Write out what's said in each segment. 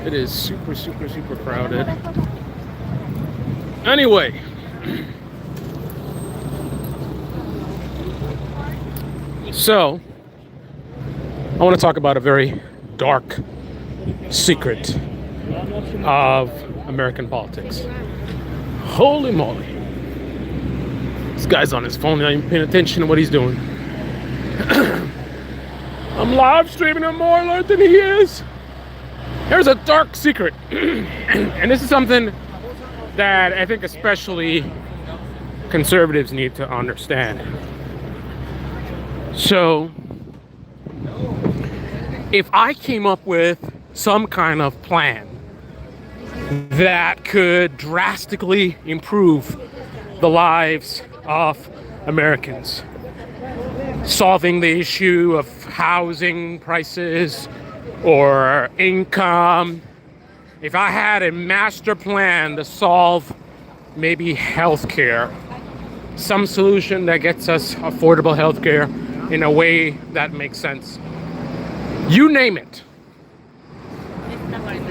It is super, super, super crowded. Anyway, so I want to talk about a very dark secret of American politics. Holy moly. This guy's on his phone, not even paying attention to what he's doing. I'm live streaming him more alert than he is. There's a dark secret. And this is something that I think especially conservatives need to understand. So, if I came up with some kind of plan that could drastically improve the lives of Americans, solving the issue of housing prices or income, if I had a master plan to solve maybe healthcare, some solution that gets us affordable healthcare in a way that makes sense, you name it,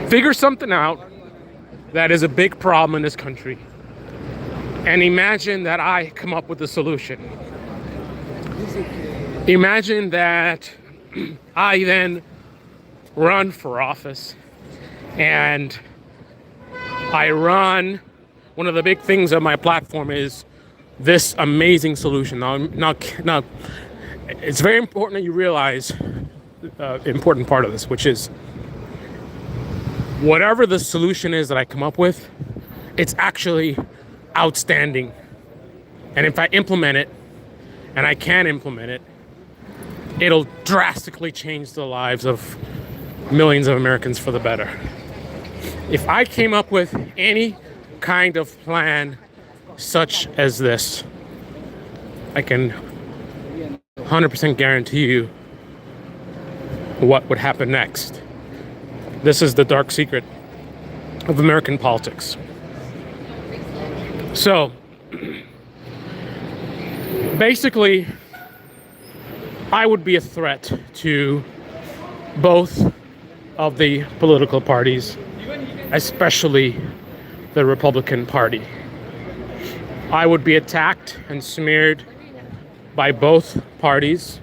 figure something out that is a big problem in this country, and imagine that I come up with a solution. Imagine that I then run for office and I run. One of the big things of my platform is this amazing solution. Now, it's very important that you realize important part of this, which is whatever the solution is that I come up with, it's actually outstanding. And if I implement it, and I can implement it, it'll drastically change the lives of millions of Americans for the better. If I came up with any kind of plan such as this, I can 100% guarantee you what would happen next. This is the dark secret of American politics. So, basically, I would be a threat to both of the political parties, especially the Republican Party. I would be attacked and smeared by both parties.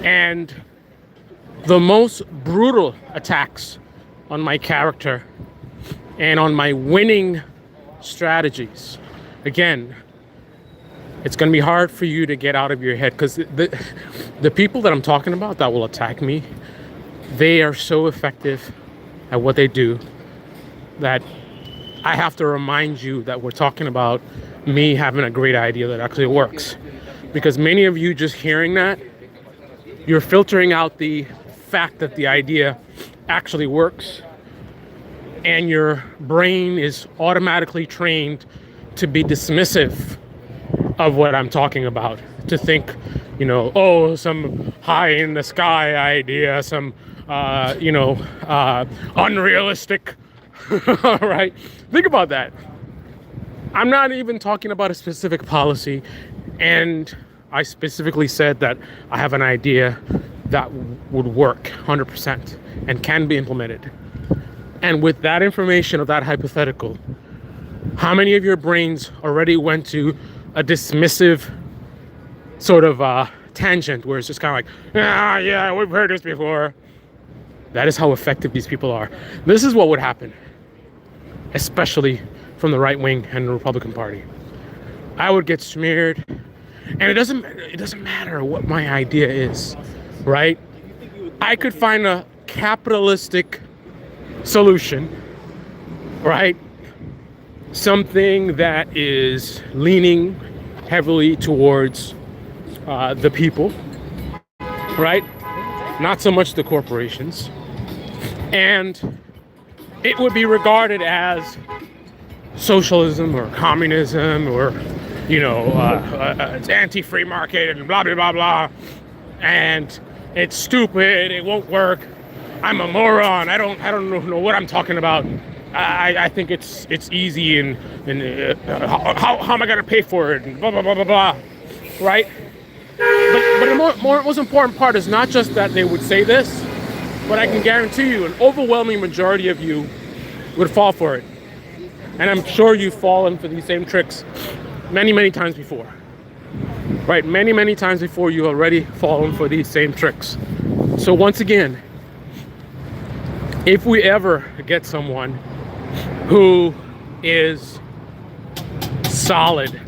And the most brutal attacks on my character and on my winning strategies. Again, it's going to be hard for you to get out of your head, because the people that I'm talking about that will attack me, they are so effective at what they do that I have to remind you that we're talking about me having a great idea that actually works. Because many of you just hearing that, you're filtering out the fact that the idea actually works, and your brain is automatically trained to be dismissive of what I'm talking about, to think, oh, some high in the sky idea, some, unrealistic, right? Think about that. I'm not even talking about a specific policy, and I specifically said that I have an idea that would work 100% and can be implemented. And with that information of that hypothetical, how many of your brains already went to a dismissive sort of tangent where it's just kind of like, yeah, we've heard this before? That is how effective these people are. This is what would happen, especially from the right wing and the Republican Party. I would get smeared, and it doesn't matter what my idea is, right? I could find a capitalistic solution, right? Something that is leaning heavily towards the people, right? Not so much the corporations. And it would be regarded as socialism or communism, or, it's anti-free market and blah, blah, blah, blah. And it's stupid, it won't work. I'm a moron, I don't know what I'm talking about. I think it's easy, and how am I gonna pay for it? And blah blah blah blah blah, right? But the most important part is not just that they would say this, but I can guarantee you an overwhelming majority of you would fall for it. And I'm sure you've fallen for these same tricks many, many times before. Right? Many, many times before you already fallen for these same tricks. So once again, if we ever get someone who is solid,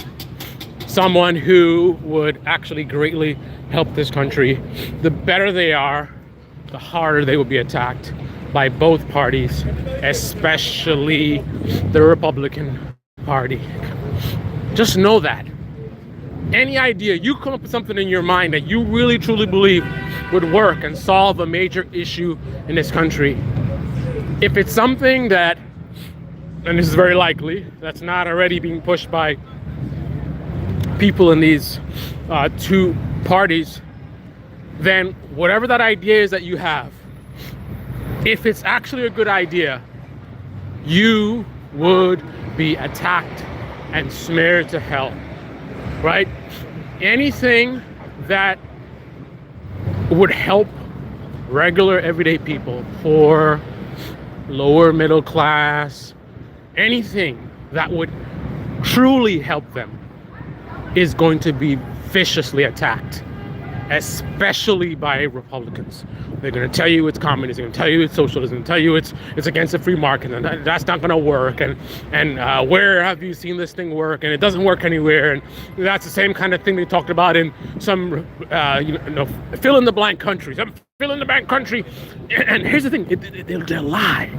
someone who would actually greatly help this country, the better they are, the harder they will be attacked by both parties, especially the Republican Party. Just know that. Any idea, you come up with something in your mind that you really truly believe would work and solve a major issue in this country. If it's something that, and this is very likely, that's not already being pushed by people in these two parties, then whatever that idea is that you have, if it's actually a good idea, you would be attacked and smeared to hell, right? Anything that would help regular everyday people, poor, lower middle class, anything that would truly help them is going to be viciously attacked, especially by Republicans. They're going to tell you it's communism, they're going to tell you it's socialism, tell you it's against the free market, and that's not going to work. And where have you seen this thing work? And it doesn't work anywhere. And that's the same kind of thing they talked about in some fill in the blank countries. I'm fill in the blank country. And here's the thing: they'll lie,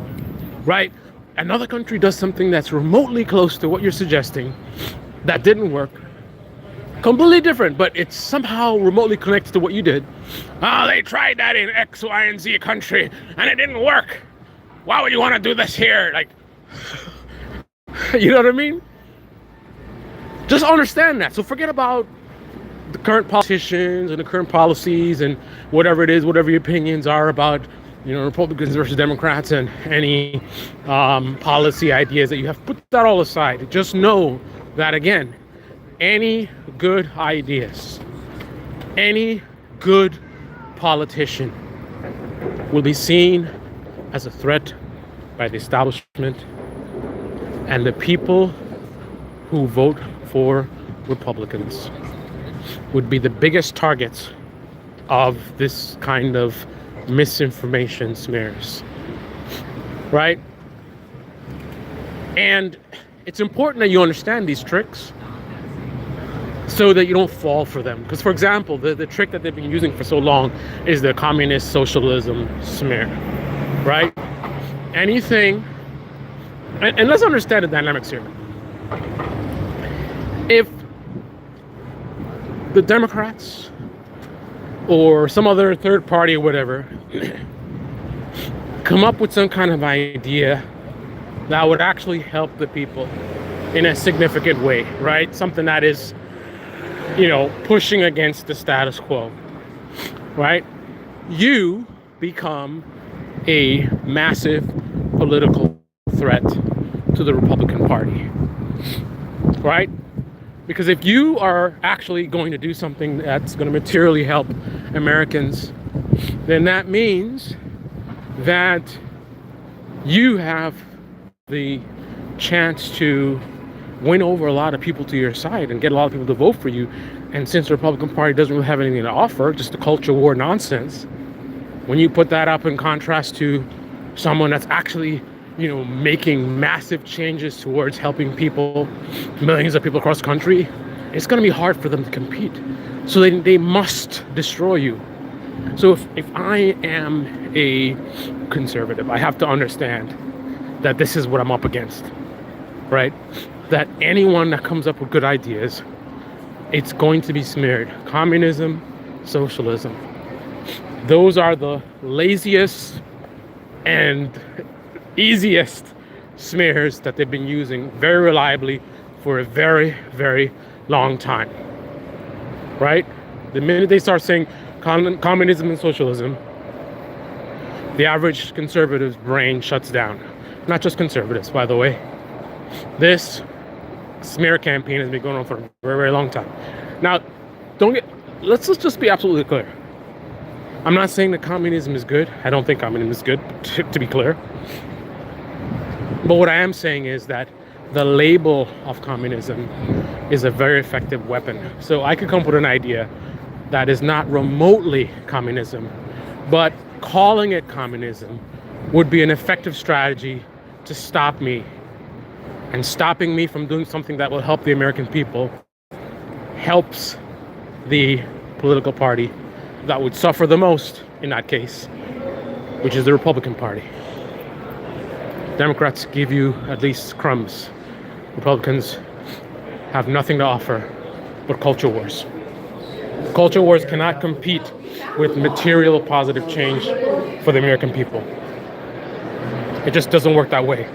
right? Another country does something that's remotely close to what you're suggesting, that didn't work. Completely different, but it's somehow remotely connected to what you did. Oh, they tried that in X, Y, and Z country, and it didn't work. Why would you want to do this here? Like, you know what I mean? Just understand that. So forget about the current politicians and the current policies and whatever it is, whatever your opinions are about, Republicans versus Democrats and any policy ideas that you have. Put that all aside. Just know that, again, any good ideas, any good politician will be seen as a threat by the establishment, and the people who vote for Republicans would be the biggest targets of this kind of misinformation smears, right? And it's important that you understand these tricks so that you don't fall for them. Because, for example, the trick that they've been using for so long is the communist socialism smear, right? Anything, and let's understand the dynamics here. If the Democrats or some other third party or whatever come up with some kind of idea that would actually help the people in a significant way, right? Something that is, pushing against the status quo, right? You become a massive political threat to the Republican Party, right? Because if you are actually going to do something that's going to materially help Americans, then that means that you have the chance to win over a lot of people to your side and get a lot of people to vote for you. And since the Republican Party doesn't really have anything to offer, just the culture war nonsense, when you put that up in contrast to someone that's actually, making massive changes towards helping people, millions of people across the country, it's going to be hard for them to compete. So they must destroy you. So if I am a conservative, I have to understand that this is what I'm up against, right? That anyone that comes up with good ideas, it's going to be smeared. Communism, socialism. Those are the laziest and easiest smears that they've been using very reliably for a very, very long time, right? The minute they start saying communism and socialism, the average conservative's brain shuts down. Not just conservatives, by the way. This smear campaign has been going on for a very, very long time. Now, let's just be absolutely clear. I'm not saying that communism is good. I don't think communism is good, to be clear. But what I am saying is that the label of communism is a very effective weapon. So I could come up with an idea that is not remotely communism, but calling it communism would be an effective strategy to stop me. And stopping me from doing something that will help the American people helps the political party that would suffer the most in that case, which is the Republican Party. Democrats give you at least crumbs. Republicans have nothing to offer but culture wars. Culture wars cannot compete with material positive change for the American people. It just doesn't work that way.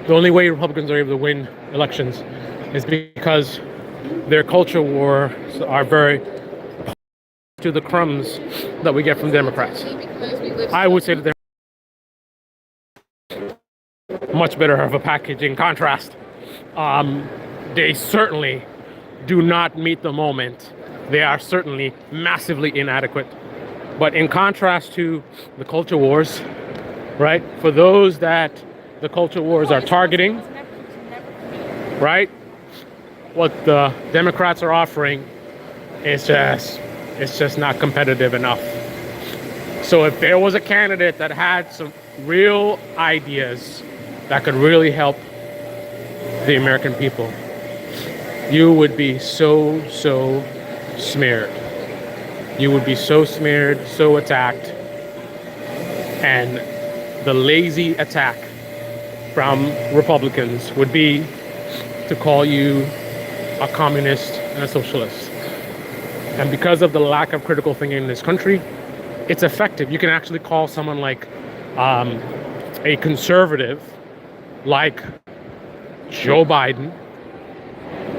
The only way Republicans are able to win elections is because their culture wars are very to the crumbs that we get from Democrats. I would say that they're much better of a package. In contrast, they certainly do not meet the moment. They are certainly massively inadequate. But in contrast to the culture wars, right? For those that the culture wars are targeting, right? What the Democrats are offering is just not competitive enough. So if there was a candidate that had some real ideas that could really help the American people, you would be so smeared. You would be so smeared, so attacked. And the lazy attack from Republicans would be to call you a communist and a socialist. And because of the lack of critical thinking in this country, it's effective. You can actually call someone like a conservative, like Joe Biden,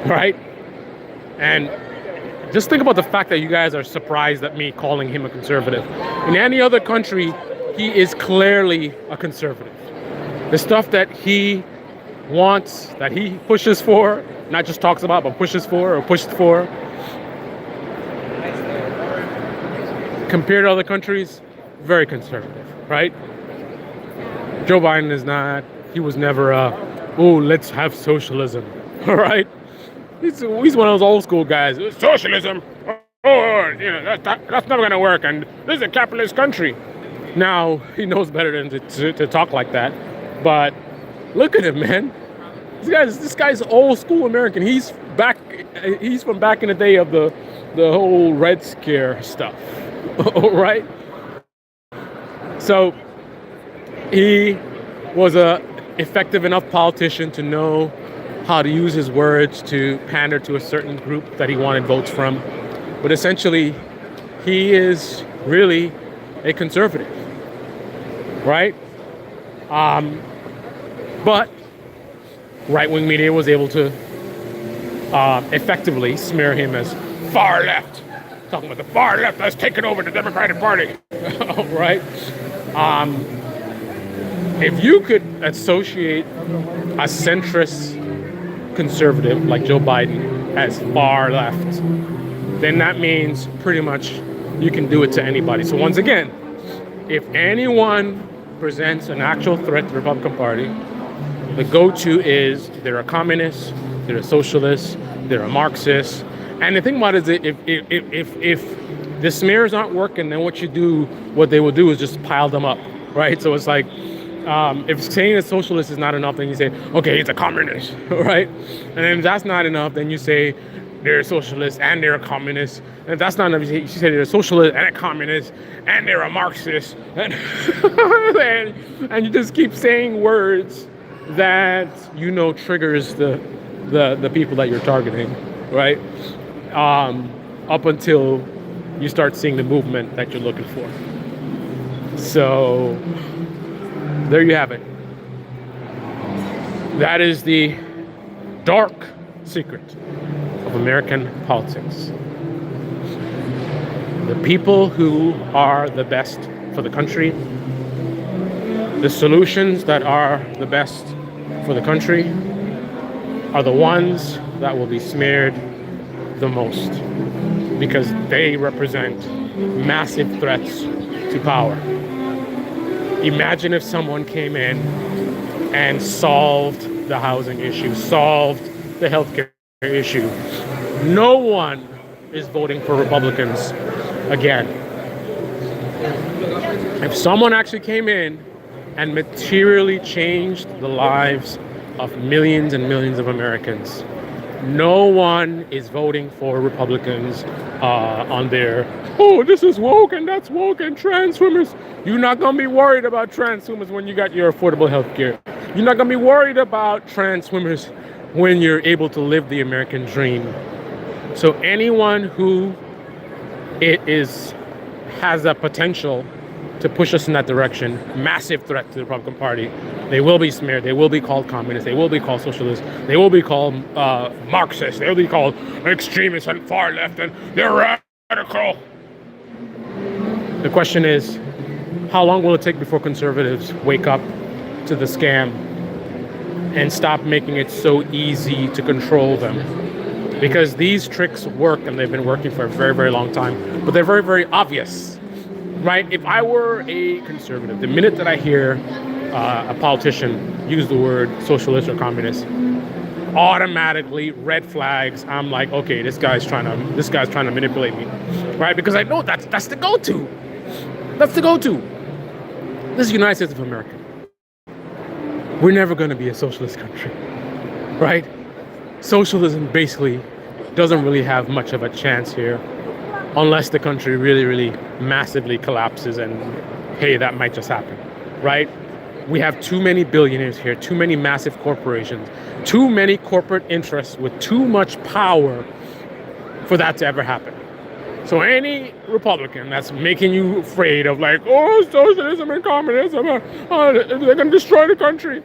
right? And just think about the fact that you guys are surprised at me calling him a conservative. In any other country, he is clearly a conservative. The stuff that he wants, that he pushes for, not just talks about, but pushes for or pushed for, compared to other countries, very conservative, right? Joe Biden is not, he was never let's have socialism, all right? He's one of those old school guys. Socialism, that's never gonna work, and this is a capitalist country. Now, he knows better than to talk like that, but look at him, man. This guy's old school American. He's from back in the day of the whole Red Scare stuff. Right? So he was a effective enough politician to know how to use his words to pander to a certain group that he wanted votes from. But essentially, he is really a conservative, right? But right-wing media was able to effectively smear him as far left. Talking about the far left that's taken over the Democratic Party, right? If you could associate a centrist conservative like Joe Biden as far left, then that means pretty much you can do it to anybody. So once again, if anyone presents an actual threat to the Republican Party, the go-to is they're a communist, they're a socialist, they're a Marxist. And the thing about it is if the smears aren't working, then what they will do is just pile them up, right? So it's like, if saying a socialist is not enough, then you say, okay, he's a communist, right? And then if that's not enough, then you say they're a socialist and they're a communist. And if that's not enough, you say they're a socialist and a communist and they're a Marxist. And, and you just keep saying words that triggers the people that you're targeting, right? Up until you start seeing the movement that you're looking for. So there you have it. That is the dark secret of American politics. The people who are the best for the country, the solutions that are the best for the country, are the ones that will be smeared the most. because they represent massive threats to power. Imagine if someone came in and solved the housing issue, solved the healthcare issue. No one is voting for Republicans again. If someone actually came in and materially changed the lives of millions and millions of Americans, no one is voting for Republicans on their, oh, this is woke and that's woke and transformers. You're not going to be worried about transformers when you got your affordable health care. You're not going to be worried about transformers when you're able to live the American dream. So anyone who has a potential to push us in that direction, massive threat to the Republican Party, they will be smeared, they will be called communists, they will be called socialists, they will be called Marxists, they will be called extremists and far left, and they're radical. The question is, how long will it take before conservatives wake up to the scam and stop making it so easy to control them? Because these tricks work, and they've been working for a very, very long time, but they're very, very obvious, right? If I were a conservative, the minute that I hear a politician use the word socialist or communist, automatically red flags. I'm like, okay, this guy's trying to manipulate me, right? Because I know that's the go-to. That's the go-to. This is the United States of America. We're never going to be a socialist country, right? Socialism basically doesn't really have much of a chance here unless the country really, really massively collapses, and hey, that might just happen, right? We have too many billionaires here, too many massive corporations, too many corporate interests with too much power for that to ever happen. So any Republican that's making you afraid of like, oh, socialism and communism, they're going to destroy the country,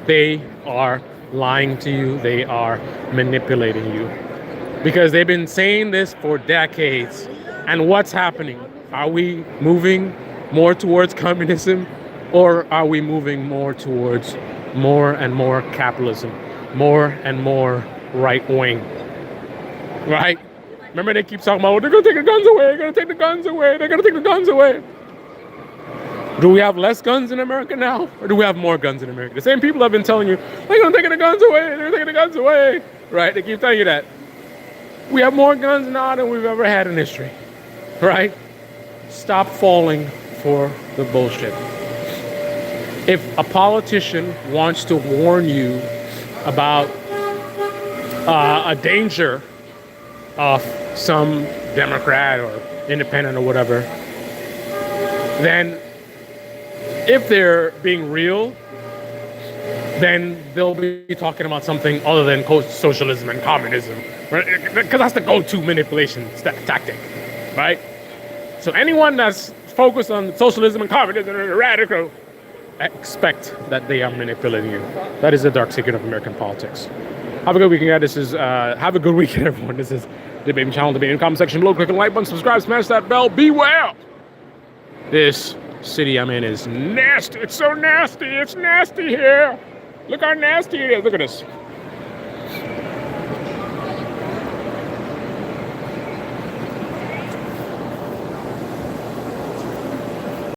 they are lying to you. They are manipulating you, because they've been saying this for decades. And what's happening? Are we moving more towards communism, or are we moving more towards more and more capitalism, more and more right wing? Right? Remember, they keep talking about, oh, they're going to take the guns away, they're going to take the guns away, they're going to take the guns away. Do we have less guns in America now, or do we have more guns in America? The same people have been telling you, they're going to take the guns away, they're taking the guns away, right? They keep telling you that. We have more guns now than we've ever had in history, right? Stop falling for the bullshit. If a politician wants to warn you about a danger of some Democrat or independent or whatever, then if they're being real, then they'll be talking about something other than socialism and communism, right? Because that's the go-to manipulation tactic, right? So anyone that's focused on socialism and communism and radical, expect that they are manipulating you. That is the dark secret of American politics. Have a good weekend, guys. Have a good weekend, everyone. This is Debate Channel. Debate in the comment section below. Click on the like button, subscribe, smash that bell. Be well. This city I'm in is nasty. It's so nasty. It's nasty here. Look how nasty it is. Look at this.